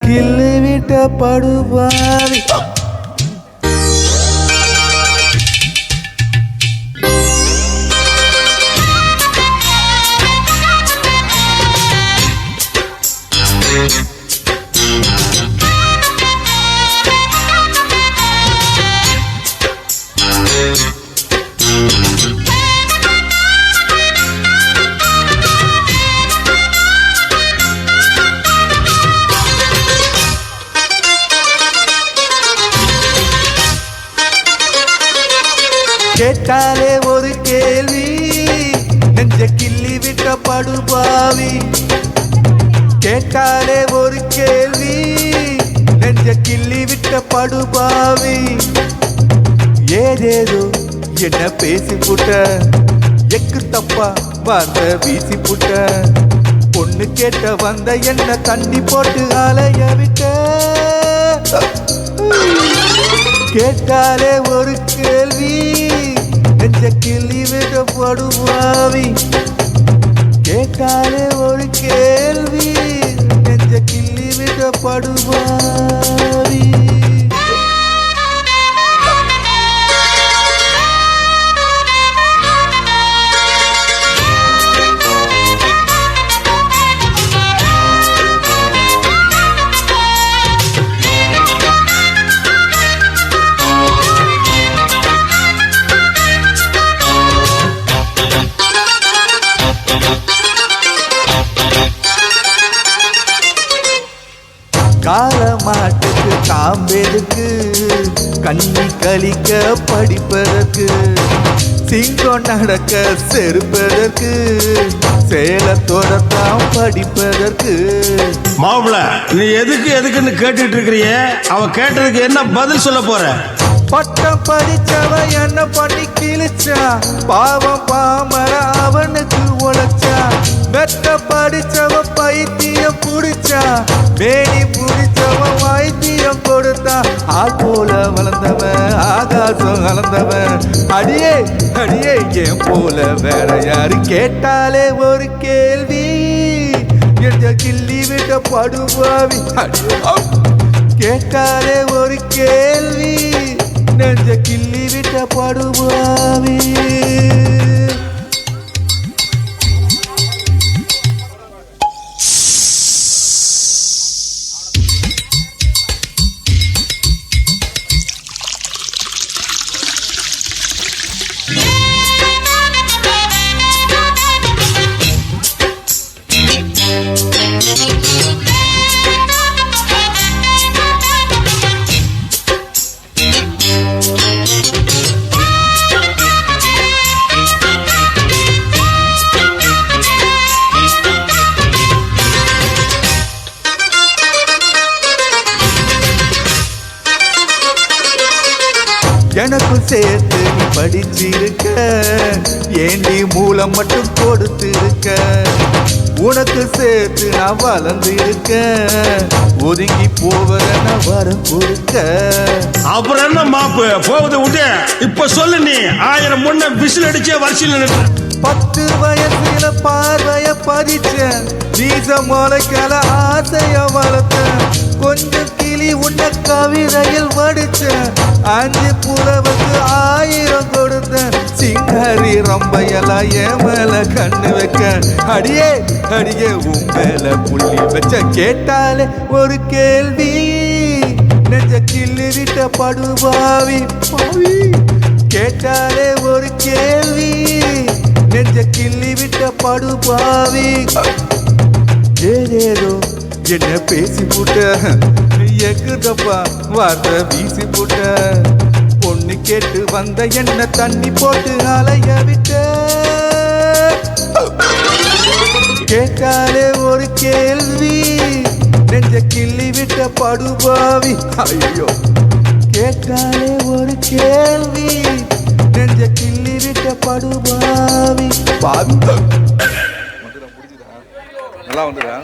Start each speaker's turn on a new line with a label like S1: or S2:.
S1: கிள்ளி விட்ட படுபாவி. கேட்டாலே ஒரு கேள்வி நெஞ்ச கிள்ளி விட்ட படுபாவி. கேட்டாலே ஒரு கேள்வி நெஞ்ச கிள்ளி விட்ட படுபாவி. ஏதேதோ என்ன பேசி புட்ட, எக்கு தப்பா வார்த்தை வீசி புட்ட. பொண்ணு கேட்ட வந்த என்ன தண்ணி போட்டு அலைய விட்ட. கேட்டாலே ஒரு கேள்வி நெஞ்ச கிள்ளி விட்ட படுபாவி. கேட்டாலே ஒரு கேள்வி நெஞ்ச கிள்ளி விட்ட படுபாவி. காலமாட்டுக்கு காம்பெருக்கு, கண்ணி கழிக்க படிப்பதற்கு, சிங்கம் நடக்க செருப்பதற்கு, சேலத்தோடத்தான் படிப்பதற்கு.
S2: மாவுல நீ எதுக்குன்னு கேட்டுட்டு இருக்கிறிய? அவ கேட்டதுக்கு என்ன பதில் சொல்ல போற?
S1: பட்டம் படிச்சவ என்ன பண்ணி கிழிச்சா, பாவம் பாமர அவனுக்கு உழைச்சா. வெட்ட படிச்சவ பைத்தியம் புடிச்சா, மேனி புடிச்சவ வைத்தியம் கொடுத்தா. ஆள் போல வளர்ந்தவன் ஆகாசம் கலந்தவன், அடியே அடியே என் போல வேற யாரு? கேட்டாலே ஒரு கேள்வி என்ற கிள்ளி விட்ட படுபாவி. கேட்டாலே ஒரு கேள்வி நெஞ்ச கிள்ளி விட்ட படுபாவி. எனக்கு சேர்த்து நீ படிச்சிருக்க, ஏண்டி மூலம் மட்டும் கொடுத்திருக்க. உனக்கு சேர்த்து நான் வளர்ந்து இருக்க, ஒதுங்கி போவத நான் வரம் கொடுக்க.
S2: அப்புறம் என்ன மாப்பு போகுது விட்டு? இப்ப சொல்லு, நீ 1000 முன்ன விசில் அடிச்ச வரிசையில் நின்று.
S1: 10 வயசுல பார்வைய பதிச்ச, நீச மொளைக்கல ஆசைய வளர்த்த. கொஞ்சம் கிளி உன்ன கவிதையில் வடிச்ச, 5 புறவுக்கு 1000 கொடுத்த. சிங்காரி ரம்பையெல்லாம் என் மேல கண்ணு வைக்க, அடியே அடியே உன் மேல புள்ளி வச்ச. கேட்டாலே ஒரு கேள்வி நெஞ்ச கிள்ளி விட்ட படுபாவி. கேட்டாலே ஒரு கேள்வி நெஞ்ச கிள்ளி விட்ட படுபாவி. ஏதேதோ என்ன பேசி புட்ட, எக்கு தப்பா வார்த்தை வீசி புட்ட. பொண்ணு கேட்டு வந்த என்ன தண்ணி போட்டு அலைய விட்ட. கேட்டாலே ஒரு கேள்வி நெஞ்ச கிள்ளி விட்ட படுபாவி. ஐயோ, கேட்டாலே ஒரு கேள்வி நெஞ்ச கிள்ளி விட்ட படுபாவி. பாவி நல்லா வந்துடா.